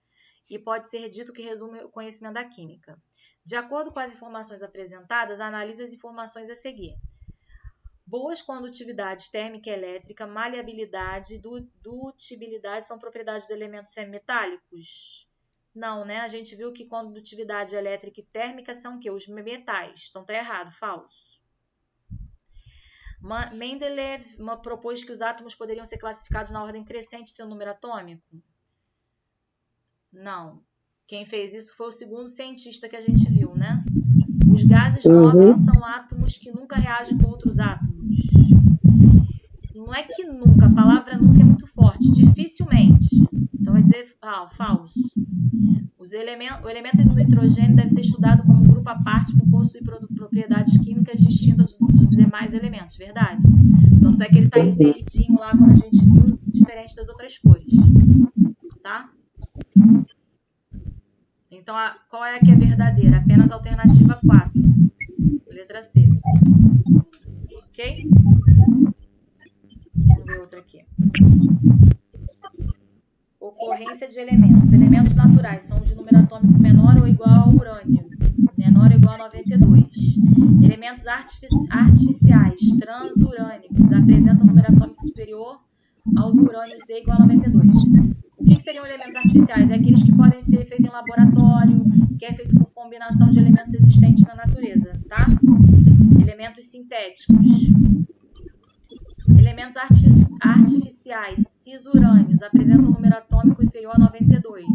e pode ser dito que resume o conhecimento da química. De acordo com as informações apresentadas, analise as informações a seguir. Boas condutividades térmica e elétrica, maleabilidade e dutibilidade são propriedades dos elementos semimetálicos? Não, né? A gente viu que condutividade elétrica e térmica são o quê? Os metais. Então, tá errado, falso. Mendeleev propôs que os átomos poderiam ser classificados na ordem crescente seu número atômico? Não. Quem fez isso foi o segundo cientista que a gente viu, né? Os gases nobres são átomos que nunca reagem com outros átomos. Não é que nunca, a palavra nunca é muito forte, dificilmente. Então vai dizer falso. O elemento do nitrogênio deve ser estudado como um grupo à parte por possuir propriedades químicas distintas dos demais elementos, verdade? Tanto é que ele está aí verdinho lá quando a gente viu, diferente das outras cores. Tá? Então, qual é a que é verdadeira? Apenas a alternativa 4. Letra C. Ok? Vamos ver outra aqui. Ocorrência de elementos. Elementos naturais são os de número atômico menor ou igual ao urânio. Menor ou igual a 92. Elementos artificiais transurânicos apresentam número atômico superior ao do urânio Z igual a 92. O que seriam elementos artificiais? É aqueles que podem ser feitos em laboratório, que é feito por combinação de elementos existentes na natureza, tá? Elementos sintéticos. Elementos artificiais cisurâneos apresentam um número atômico inferior a 92.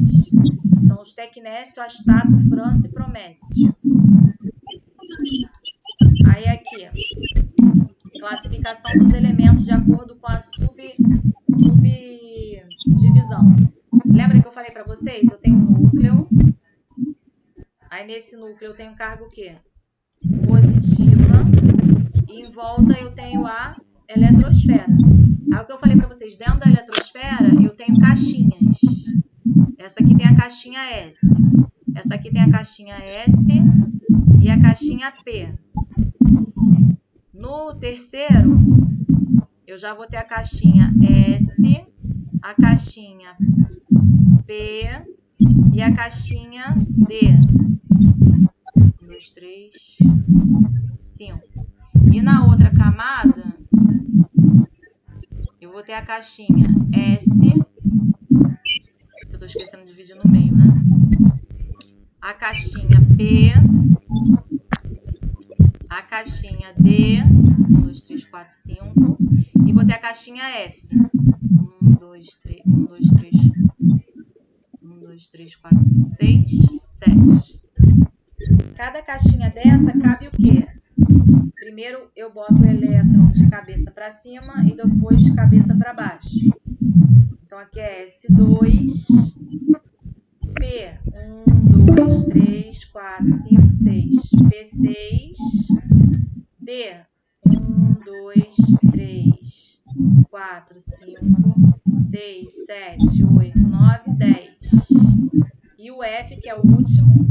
São os tecnécio, astato, frâncio e promécio. Aí aqui, classificação dos elementos de acordo com a subdivisão. Lembra que eu falei para vocês? Eu tenho um núcleo. Aí nesse núcleo eu tenho carga o quê? Positiva. E em volta eu tenho a eletrosfera. Aí o que eu falei para vocês, dentro da eletrosfera eu tenho caixinhas. Essa aqui tem a caixinha S. Essa aqui tem a caixinha S e a caixinha P. No terceiro, eu já vou ter a caixinha S, a caixinha P e a caixinha D. 1, 2, 3, 5. E na outra camada, eu vou ter a caixinha S, que eu tô esquecendo de dividir no meio, né? A caixinha P, a caixinha D, 1, 2, 3, 4, 5, e vou ter a caixinha F. 1, 2, 3, 1, 2, 3, 1, 2, 3, 4, 5, 6, 7. Cada caixinha dessa cabe o quê? Primeiro eu boto o elétron de cabeça para cima e depois de cabeça para baixo. Então aqui é S2, P, 1, 2, 3, 4, 5, 6, P6, D, 1, 2, 3, 4, 5, 6, 7, 8, 9, 10. E o F, que é o último,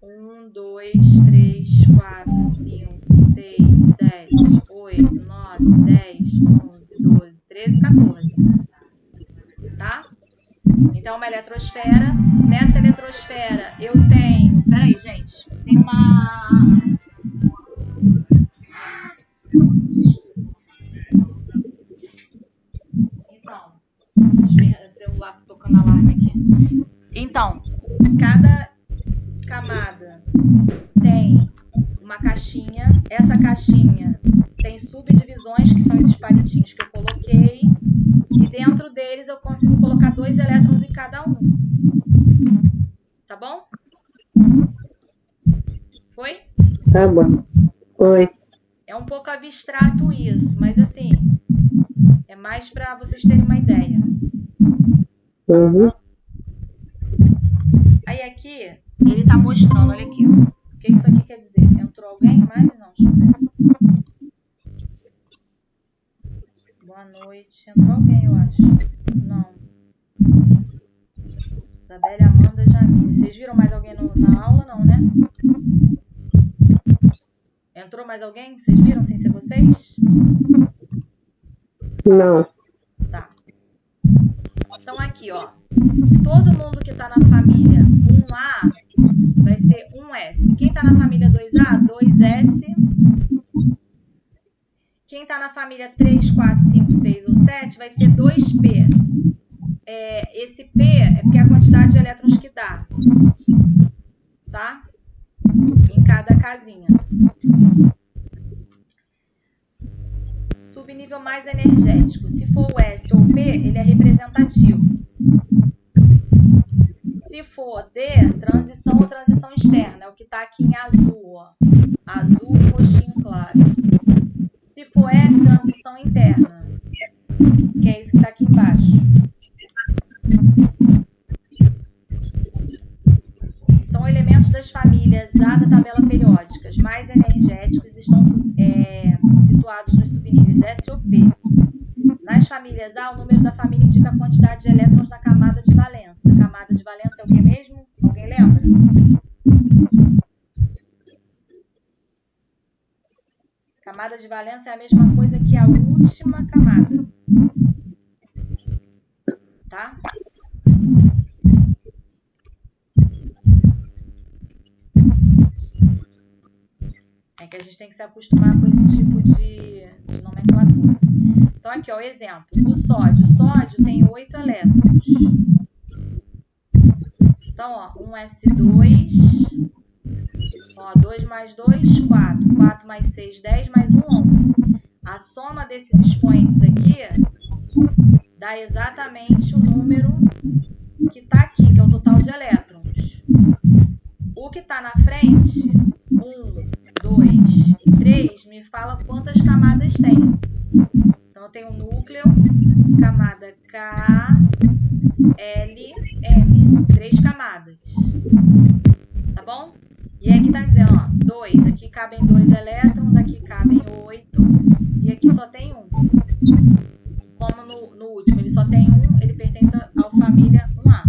1, 2, 3, 4, 5, 6, 7, 8, 9, 10, 11, 12, 13, 14. Tá? Então, uma eletrosfera. Nessa eletrosfera, eu tenho... Peraí, gente. Tem uma... Então, o celular tocando alarme aqui. Então, cada camada tem uma caixinha. Essa caixinha tem subdivisões, que são esses palitinhos que eu coloquei. E dentro deles eu consigo colocar 2 elétrons em cada um. Tá bom? Foi? Tá bom. Oi. É um pouco abstrato isso, mas assim, é mais para vocês terem uma ideia. Uhum. Aí aqui, ele tá mostrando, olha aqui. O que isso aqui quer dizer? Entrou alguém mais? Não, deixa eu ver. Boa noite. Entrou alguém, eu acho. Não. Isabelle, Amanda, Jamile. Vocês viram mais alguém na aula? Não, né? Entrou mais alguém? Vocês viram sem ser vocês? Não. Tá. Então, aqui, ó. Todo mundo que tá na família 1A vai ser 1S. Quem tá na família 2A, 2S. Quem tá na família 3, 4, 5, 6 ou 7 vai ser 2P. Esse P é porque é a quantidade de elétrons que dá. Tá? Em cada casinha. Subnível mais energético. Se for o S ou P, ele é representativo. Se for D, transição ou transição externa. É o que está aqui em azul. Ó. Azul e roxinho claro. Se for F, transição interna. Que é isso que está aqui embaixo. São elementos das famílias A da tabela periódica. Mais energéticos estão situados nos subníveis S ou P. Nas famílias A, o número da família indica a quantidade de elétrons na camada de valência. A camada de valência é o que mesmo? Alguém lembra? Camada de valência é a mesma coisa que a última camada. Tá? É que a gente tem que se acostumar com esse tipo de nomenclatura. Então, aqui, ó, o exemplo. O sódio. O sódio tem 8 elétrons. Então, ó, 1S2. Ó, 2 mais 2, 4. 4 mais 6, 10, mais 1, 11. A soma desses expoentes aqui dá exatamente o número que está aqui, que é o total de elétrons. O que está na frente, 1, 2 e 3, me fala quantas camadas tem. Então, eu tenho um núcleo, camada K, L, M. 3 camadas. Tá bom? E aqui está dizendo, ó, 2. Aqui cabem 2 elétrons, aqui cabem 8. E aqui só tem 1. Como no último, ele só tem 1, ele pertence à família 1A.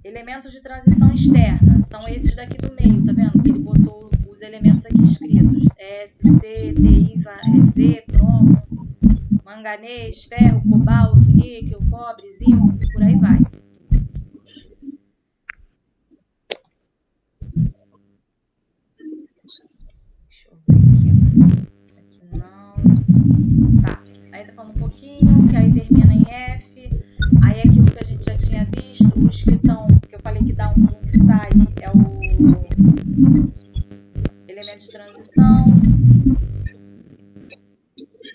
Elementos de transição externa são esses daqui do meio, tá vendo? Que ele botou os elementos aqui escritos. S, C, TI, V, cromo, manganês, ferro, cobalto, níquel, cobre, zinco, por aí vai. Deixa eu ver aqui. Isso aqui não. Tá. Aí tá falando um pouquinho, que aí termina em F. Aí aquilo que a gente já tinha visto, os que estão, que eu falei que dá um zoom que sai, é o elemento de transição.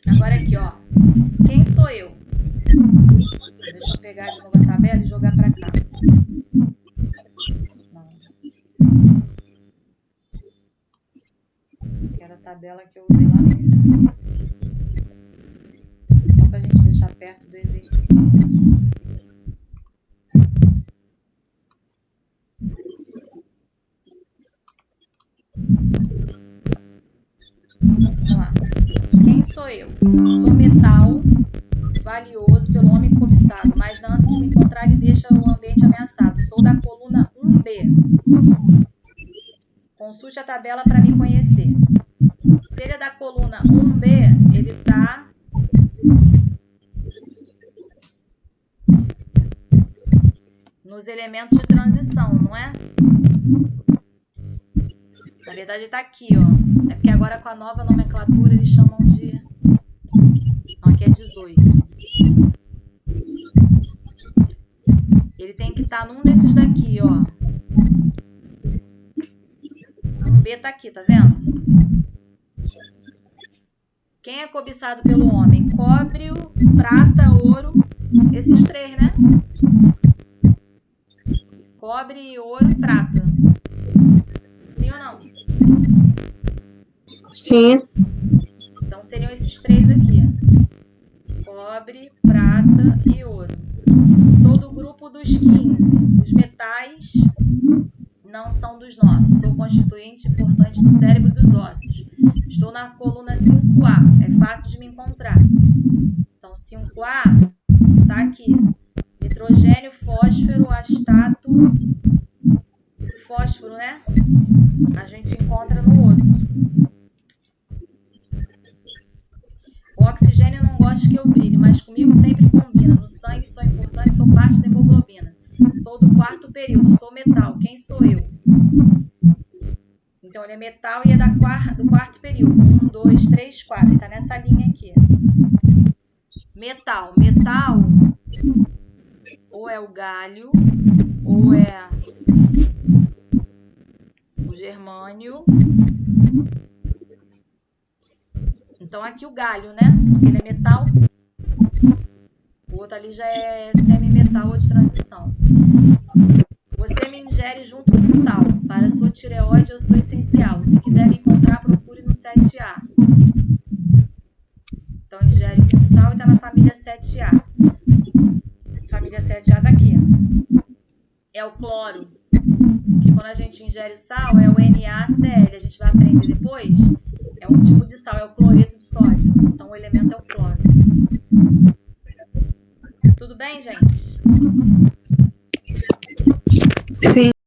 Agora aqui, ó. Quem sou eu? Deixa eu pegar de novo a tabela e jogar pra cá. Não. Que era a tabela que eu usei lá no início. Só pra gente deixar perto do exercício. Vamos lá. Quem sou eu? Sou metal valioso pelo homem cobiçado, mas na ânsia de me encontrar ele deixa o ambiente ameaçado. Sou da coluna 1B. Consulte a tabela para me conhecer. Se ele é da coluna 1B, ele está nos elementos de transição, não é? Na verdade, está aqui, ó. É porque agora com a nova nomenclatura eles chamam de... Não, aqui é 18. Ele tem que estar num desses daqui, ó. Um B tá aqui, tá vendo? Quem é cobiçado pelo homem? Cobre, prata, ouro. Esses 3, né? Cobre, ouro e prata. Sim ou não? Sim. Então, seriam esses 3 aqui. Cobre, prata e ouro. Sou do grupo dos 15. Os metais não são dos nossos. Sou constituinte importante do cérebro e dos ossos. Estou na coluna 5A. É fácil de me encontrar. Então, 5A está aqui. Nitrogênio, fósforo, astato, fósforo, né? A gente encontra no osso. oxigênio não gosto que eu brilhe, mas comigo sempre combina. No sangue sou importante, sou parte da hemoglobina. Sou do quarto período, sou metal. Quem sou eu? Então, ele é metal e é do quarto período. 1, 2, 3, 4. Ele está nessa linha aqui. Metal. Metal ou é o galho, ou é o germânio. Então, aqui o galho, né? Porque ele é metal. O outro ali já é semimetal ou de transição. Você me ingere junto com sal. Para sua tireoide, eu sou essencial. Se quiser me encontrar, procure no 7A. Então, ingere com sal e está na família 7A. Família 7A está aqui. É o cloro. Que quando a gente ingere sal, é o NaCl. A gente vai aprender depois. É um tipo de sal, é o cloreto de sódio. Então, o elemento é o cloro. Tudo bem, gente? Sim.